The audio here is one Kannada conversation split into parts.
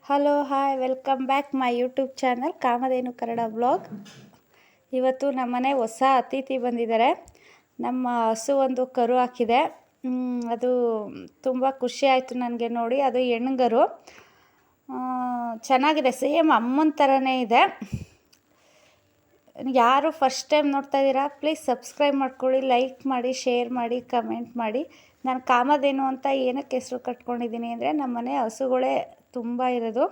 Hello hi welcome back my YouTube channel Kamadhenu Kannada blog. ಇವತ್ತು ನಮ್ಮನೆ ಹೊಸ ಅತಿಥಿ ಬಂದಿದ್ದಾರೆ. ನಮ್ಮ ಹಸು ಒಂದು ಕರು ಹಾಕಿದೆ. ಅದು ತುಂಬ ಖುಷಿ ಆಯಿತು ನನಗೆ ನೋಡಿ. ಅದು ಹೆಣ್ಗರು, ಚೆನ್ನಾಗಿದೆ, ಸೇಮ್ ಅಮ್ಮನ ಥರನೇ ಇದೆ. ಯಾರು ಫಸ್ಟ್ ಟೈಮ್ ನೋಡ್ತಾ ಇದ್ದೀರಾ ಪ್ಲೀಸ್ ಸಬ್ಸ್ಕ್ರೈಬ್ ಮಾಡ್ಕೊಳ್ಳಿ, ಲೈಕ್ ಮಾಡಿ, ಶೇರ್ ಮಾಡಿ, ಕಮೆಂಟ್ ಮಾಡಿ. ನಾನು ಕಾಮಧೇನು ಅಂತ ಏನಕ್ಕೆ ಹೆಸರು ಕಟ್ಕೊಂಡಿದ್ದೀನಿ ಅಂದರೆ ನಮ್ಮನೆ ಹಸುಗಳೇ ತುಂಬ ಇರೋದು,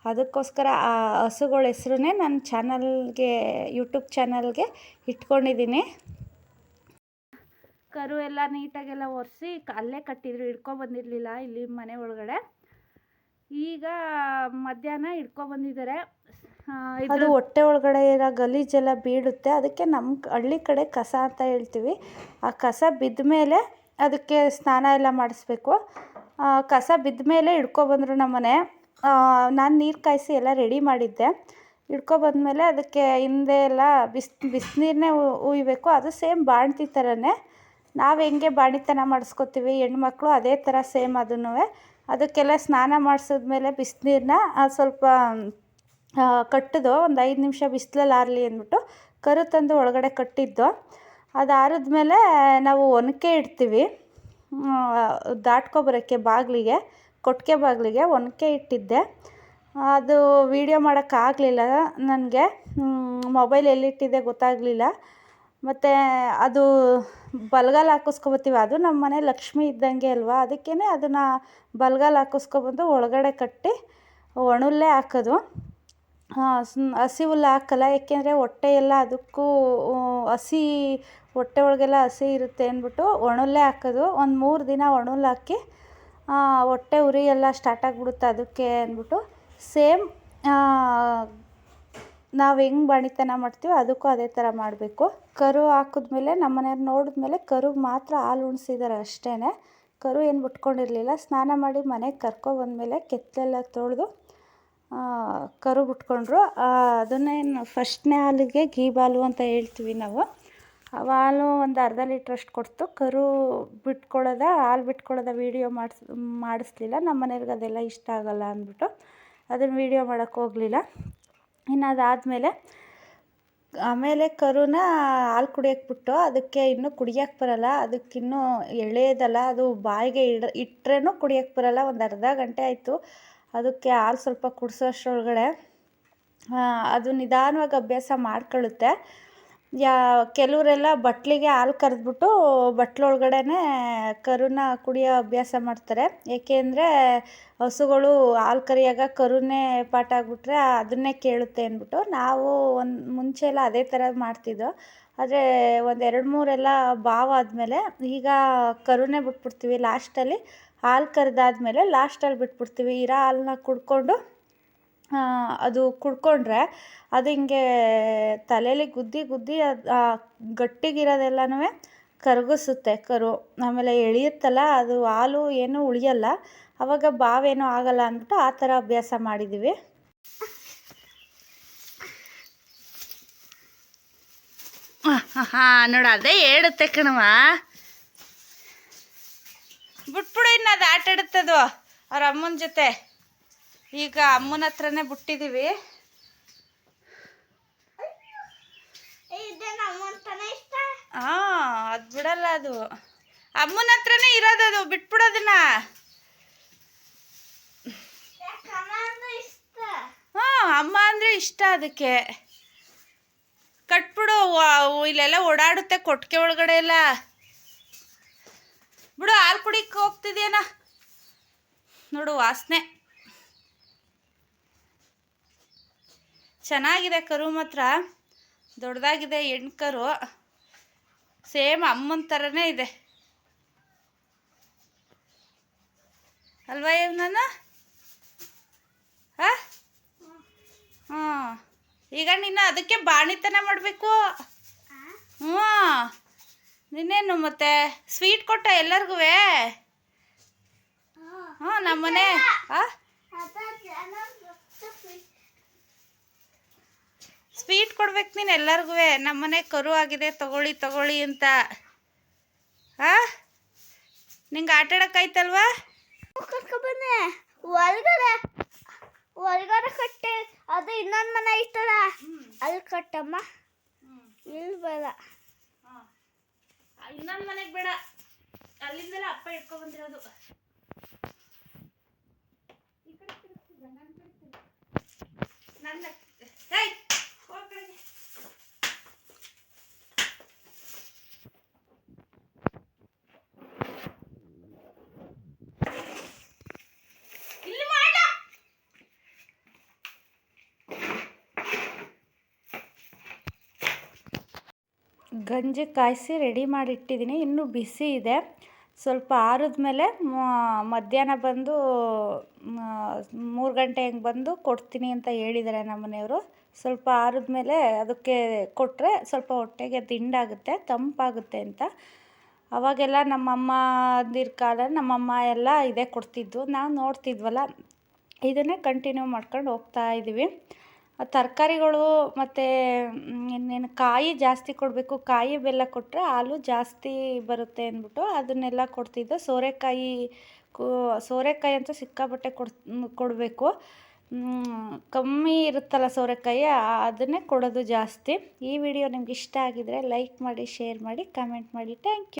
ಅದಕ್ಕೋಸ್ಕರ ಆ ಹಸುಗಳ ಹೆಸ್ರನ್ನೇ ನನ್ನ ಚಾನಲ್ಗೆ, ಯೂಟ್ಯೂಬ್ ಚಾನಲ್ಗೆ ಇಟ್ಕೊಂಡಿದ್ದೀನಿ. ಕರು ಎಲ್ಲ ನೀಟಾಗೆಲ್ಲ ಒರೆಸಿ ಅಲ್ಲೇ ಕಟ್ಟಿದ್ರು, ಹಿಡ್ಕೊಬಂದಿರಲಿಲ್ಲ ಇಲ್ಲಿ ಮನೆ ಒಳಗಡೆ. ಈಗ ಮಧ್ಯಾಹ್ನ ಹಿಡ್ಕೊಬಂದಿದ್ದಾರೆ. ಅದು ಹೊಟ್ಟೆ ಒಳಗಡೆ ಇರೋ ಗಲೀಜೆಲ್ಲ ಬೀಳುತ್ತೆ, ಅದಕ್ಕೆ ನಮ್ಮ ಹಳ್ಳಿ ಕಡೆ ಕಸ ಅಂತ ಹೇಳ್ತೀವಿ. ಆ ಕಸ ಬಿದ್ದ ಮೇಲೆ ಅದಕ್ಕೆ ಸ್ನಾನ ಎಲ್ಲ ಮಾಡಿಸ್ಬೇಕು. ಕಸ ಬಿದ್ದ ಮೇಲೆ ಹಿಡ್ಕೊಬಂದರು ನಮ್ಮನೆ. ನಾನು ನೀರು ಕಾಯಿಸಿ ಎಲ್ಲ ರೆಡಿ ಮಾಡಿದ್ದೆ. ಹಿಡ್ಕೊಬಂದ್ಮೇಲೆ ಅದಕ್ಕೆ ಹಿಂದೆ ಎಲ್ಲ ಬಿಸಿನೀರನ್ನೇ ಉಯ್ಬೇಕು. ಅದು ಸೇಮ್ ಬಾಣತಿ ಥರನೇ, ನಾವು ಹೆಂಗೆ ಬಾಣಿತನ ಮಾಡಿಸ್ಕೊತೀವಿ ಹೆಣ್ಮಕ್ಳು, ಅದೇ ಥರ ಸೇಮ್ ಅದನ್ನು. ಅದಕ್ಕೆಲ್ಲ ಸ್ನಾನ ಮಾಡಿಸಿದ್ಮೇಲೆ ಬಿಸಿನೀರನ್ನ ಸ್ವಲ್ಪ ಕಟ್ಟಿದ್ದು, ಒಂದು 5 ನಿಮಿಷ ಬಿಸಿಲಲ್ಲಿ ಆರಲಿ ಅಂದ್ಬಿಟ್ಟು ಕರು ತಂದು ಒಳಗಡೆ ಕಟ್ಟಿದ್ದು. ಅದು ಆರಿದ್ಮೇಲೆ ನಾವು ಒನಕೆ ಇಡ್ತೀವಿ, ದಾಟ್ಕೊಬರೋಕ್ಕೆ ಬಾಗಿಲಿಗೆ, ಕೊಟ್ಟಿಗೆ ಬಾಗಿಲಿಗೆ ಒನಕೆ ಇಟ್ಟಿದ್ದೆ. ಅದು ವೀಡಿಯೋ ಮಾಡೋಕ್ಕಾಗಲಿಲ್ಲ ನನಗೆ, ಮೊಬೈಲ್ ಎಲ್ಲಿಟ್ಟಿದ್ದೆ ಗೊತ್ತಾಗಲಿಲ್ಲ. ಮತ್ತು ಅದು ಬಲ್ಗಾಲ ಹಾಕಿಸ್ಕೊಬತ್ತೀವಿ, ಅದು ನಮ್ಮ ಮನೆ ಲಕ್ಷ್ಮಿ ಇದ್ದಂಗೆ ಅಲ್ವಾ, ಅದಕ್ಕೇ ಅದನ್ನು ಬಲ್ಗಾಲ ಹಾಕಿಸ್ಕೊಬಂದು ಒಳಗಡೆ ಕಟ್ಟಿ ಒಣುಲ್ಲೇ ಹಾಕೋದು. ಹಸಿ ಹುಲ್ಲು ಹಾಕಲ್ಲ, ಏಕೆಂದರೆ ಹೊಟ್ಟೆ ಎಲ್ಲ ಅದಕ್ಕೂ ಹಸಿ, ಹೊಟ್ಟೆ ಒಳಗೆಲ್ಲ ಹಸಿ ಇರುತ್ತೆ ಅಂದ್ಬಿಟ್ಟು ಒಣುಲ್ಲೇ ಹಾಕೋದು. ಒಂದು 3 ದಿನ ಒಣುಲ್ಲು ಹಾಕಿ ಹೊಟ್ಟೆ ಉರಿ ಎಲ್ಲ ಸ್ಟಾರ್ಟ್ ಆಗಿಬಿಡುತ್ತೆ ಅದಕ್ಕೆ ಅಂದ್ಬಿಟ್ಟು. ಸೇಮ್ ನಾವು ಹೆಂಗೆ ಬಾಣಿತನ ಮಾಡ್ತೀವೋ ಅದಕ್ಕೂ ಅದೇ ಥರ ಮಾಡಬೇಕು. ಕರು ಹಾಕಿದ್ಮೇಲೆ ನಮ್ಮ ಮನೆಯವ್ರು ನೋಡಿದ್ಮೇಲೆ ಕರುಗೆ ಮಾತ್ರ ಹಾಲು ಉಣಿಸಿದ್ದಾರೆ ಅಷ್ಟೇ. ಕರು ಏನು ಬಿಟ್ಕೊಂಡಿರಲಿಲ್ಲ. ಸ್ನಾನ ಮಾಡಿ ಮನೆಗೆ ಕರ್ಕೊಬಂದ್ಮೇಲೆ ಕೆತ್ತಲೆಲ್ಲ ತೊಳೆದು ಕರು ಬಿಟ್ಕೊಂಡ್ರು. ಅದನ್ನೇನು ಫಸ್ಟ್ನೇ ಹಾಲಿಗೆ ಗೀಬಾಲು ಅಂತ ಹೇಳ್ತೀವಿ ನಾವು. ಆ ಹಾಲು ಒಂದು ಅರ್ಧ ಲೀಟ್ರಷ್ಟು ಕೊಡ್ತು. ಕರು ಹಾಲು ಬಿಟ್ಕೊಳ್ಳೋದ ವೀಡಿಯೋ ಮಾಡಿಸ್ಲಿಲ್ಲ, ನಮ್ಮ ಮನೆಯವ್ರಿಗೆ ಅದೆಲ್ಲ ಇಷ್ಟ ಆಗೋಲ್ಲ ಅಂದ್ಬಿಟ್ಟು ಅದನ್ನು ವೀಡಿಯೋ ಮಾಡೋಕ್ಕೆ ಹೋಗಲಿಲ್ಲ. ಇನ್ನು ಅದಾದಮೇಲೆ ಆಮೇಲೆ ಕರುನ ಹಾಲು ಕುಡಿಯೋಕ್ಕೆ ಬಿಟ್ಟು, ಅದಕ್ಕೆ ಇನ್ನೂ ಕುಡಿಯೋಕ್ಕೆ ಬರೋಲ್ಲ, ಅದಕ್ಕಿನ್ನೂ ಎಳೆಯೋದಲ್ಲ, ಅದು ಬಾಯಿಗೆ ಇಟ್ಟರೇನೂ ಕುಡಿಯೋಕ್ಕೆ ಬರೋಲ್ಲ. ಒಂದು ಅರ್ಧ ಗಂಟೆ ಆಯಿತು ಅದಕ್ಕೆ ಹಾಲು ಸ್ವಲ್ಪ ಕುಡಿಸೋಷ್ಟ್ರೊಳಗಡೆ. ಅದು ನಿಧಾನವಾಗಿ ಅಭ್ಯಾಸ ಮಾಡ್ಕೊಳ್ಳುತ್ತೆ. ಕೆಲವರೆಲ್ಲ ಬಟ್ಲಿಗೆ ಹಾಲು ಕರೆದ್ಬಿಟ್ಟು ಬಟ್ಲೊಳಗಡೆನೇ ಕರುನ ಕುಡಿಯೋ ಅಭ್ಯಾಸ ಮಾಡ್ತಾರೆ. ಏಕೆಂದರೆ ಹಸುಗಳು ಹಾಲು ಕರಿಯಾಗ ಕರುನೇ ಪಾಠ ಆಗಿಬಿಟ್ರೆ ಅದನ್ನೇ ಕೇಳುತ್ತೆ ಅಂದ್ಬಿಟ್ಟು. ನಾವು ಮುಂಚೆ ಎಲ್ಲ ಅದೇ ಥರ ಮಾಡ್ತಿದ್ದೋ. ಆದರೆ ಒಂದು 2-3 ಎಲ್ಲ ಬಾವು ಆದಮೇಲೆ ಈಗ ಕರುನೇ ಬಿಟ್ಬಿಡ್ತೀವಿ. ಲಾಸ್ಟಲ್ಲಿ ಹಾಲು ಕರೆದಾದ್ಮೇಲೆ ಲಾಸ್ಟಲ್ಲಿ ಬಿಟ್ಬಿಡ್ತೀವಿ. ಇರೋ ಹಾಲನ್ನ ಕುಡ್ಕೊಂಡು, ಅದು ಕುಡ್ಕೊಂಡ್ರೆ ಅದು ಹಿಂಗೆ ತಲೆಯಲ್ಲಿ ಗುದ್ದಿ ಅದು ಗಟ್ಟಿಗಿರೋದೆಲ್ಲನೂ ಕರಗಿಸುತ್ತೆ ಕರು. ಆಮೇಲೆ ಎಳೆಯುತ್ತಲ್ಲ, ಅದು ಹಾಲು ಏನೂ ಉಳಿಯಲ್ಲ, ಆವಾಗ ಬಾವೇನೂ ಆಗಲ್ಲ ಅಂದ್ಬಿಟ್ಟು ಆ ಥರ ಅಭ್ಯಾಸ ಮಾಡಿದ್ದೀವಿ. ನೋಡು, ಅದೇ ಹೇಳುತ್ತೆ ಕಣವ, ಬಿಟ್ಬಿಡು, ಇನ್ನು ಅದು ಆಟ ಆಡುತ್ತದು ಅವ್ರ ಅಮ್ಮನ ಜೊತೆ. ಈಗ ಅಮ್ಮನ ಹತ್ರನೇ ಬಿಟ್ಟಿದ್ದೀವಿ. ಅದು ಬಿಡಲ್ಲ, ಅದು ಅಮ್ಮನ ಹತ್ರನೇ ಇರೋದದು, ಬಿಟ್ಬಿಡೋದನ್ನ. ಅಮ್ಮ ಅಂದರೆ ಇಷ್ಟ ಅದಕ್ಕೆ. ಕಟ್ಬಿಡು, ಇಲ್ಲೆಲ್ಲ ಓಡಾಡುತ್ತೆ ಕೊಟ್ಟಿಗೆ ಒಳಗಡೆ ಎಲ್ಲ. ಬಿಡು, ಹಾಲು ಕುಡಿಕ್ಕೆ ಹೋಗ್ತಿದ್ಯೇನ ನೋಡು, ವಾಸನೆ ಚೆನ್ನಾಗಿದೆ. ಕರು ಮಾತ್ರ ದೊಡ್ಡದಾಗಿದೆ, ಹೆಣ್ಣು ಕರು, ಸೇಮ್ ಅಮ್ಮನ ಥರನೇ ಇದೆ ಅಲ್ವಾ ನಾನು? ಈಗ ನೀನು ಅದಕ್ಕೆ ಬಾಣಿತನ ಮಾಡಬೇಕು. ನಿನ್ನೇನು ಮತ್ತೆ ಸ್ವೀಟ್ ಕೊಟ್ಟ ಎಲ್ಲರಿಗೂ? ನಮ್ಮನೆ ಸ್ವೀಟ್ ಕೊಡ್ಬೇಕು ನೀನು ಎಲ್ಲರಿಗೂ. ನಮ್ಮನೆ ಕರು ಆಗಿದೆ, ತಗೊಳ್ಳಿ ಅಂತ. ನಿಂಗೆ ಆಟ ಆಡೋಕ್ಕಾಯ್ತಲ್ವಾ? ಒಳಗಡೆ ಕಟ್ಟಮ್ಮ ಇಲ್ಲಿ ಬೇಡ. ಇನ್ನೊಂದು ಮನೆಗೆ ಬೇಡ, ಅಲ್ಲಿಂದಲೇ ಅಪ್ಪ ಇಟ್ಕೊಂಡು ಬಂದಿರೋದು. ಈ ಕಡೆ ತಿರುಗ್ತಿದ್ದ ನನ್ನ ಕಡೆ ನನ್ನ ಗಂಜಿ ಕಾಯಿಸಿ ರೆಡಿ ಮಾಡಿ ಇಟ್ಟಿದ್ದೀನಿ. ಇನ್ನೂ ಬಿಸಿ ಇದೆ. ಸ್ವಲ್ಪ ಆರಿದ ಮೇಲೆ ಮಧ್ಯಾಹ್ನ ಬಂದು 3 ಗಂಟೆ ಹಂಗೆ ಬಂದು ಕೊಡ್ತೀನಿ ಅಂತ ಹೇಳಿದ್ದಾರೆ ನಮ್ಮ ಮನೆಯವರು. ಸ್ವಲ್ಪ ಆರಿದ ಮೇಲೆ ಅದಕ್ಕೆ ಕೊಟ್ಟರೆ ಸ್ವಲ್ಪ ಹೊಟ್ಟೆಗೆ ದಿಂಡಾಗುತ್ತೆ, ತಂಪಾಗುತ್ತೆ ಅಂತ. ಅವಾಗೆಲ್ಲ ನಮ್ಮಮ್ಮ ಅಂದಿರ ಕಾಲ ನಮ್ಮಮ್ಮ ಎಲ್ಲ ಇದೇ ಕೊಡ್ತಿದ್ದು, ನಾವು ನೋಡ್ತಿದ್ವಲ್ಲ, ಇದನ್ನೇ ಕಂಟಿನ್ಯೂ ಮಾಡ್ಕೊಂಡು ಹೋಗ್ತಾ ಇದ್ದೀವಿ. ತರಕಾರಿಗಳು ಮತ್ತು ಇನ್ನೇನು ಕಾಯಿ ಜಾಸ್ತಿ ಕೊಡಬೇಕು, ಕಾಯಿ ಬೆಲ್ಲ ಕೊಟ್ಟರೆ ಹಾಲು ಜಾಸ್ತಿ ಬರುತ್ತೆ ಅಂದ್ಬಿಟ್ಟು ಅದನ್ನೆಲ್ಲ ಕೊಡ್ತಿದ್ದು. ಸೋರೆಕಾಯಿ ಅಂತೂ ಸಿಕ್ಕಾಪಟ್ಟೆ ಕೊಡಬೇಕು. ಕಮ್ಮಿ ಇರುತ್ತಲ್ಲ ಸೋರೆಕಾಯಿ, ಅದನ್ನೇ ಕೊಡೋದು ಜಾಸ್ತಿ. ಈ ವಿಡಿಯೋ ನಿಮ್ಗೆ ಇಷ್ಟ ಆಗಿದರೆ ಲೈಕ್ ಮಾಡಿ, ಶೇರ್ ಮಾಡಿ, ಕಮೆಂಟ್ ಮಾಡಿ. Thank you.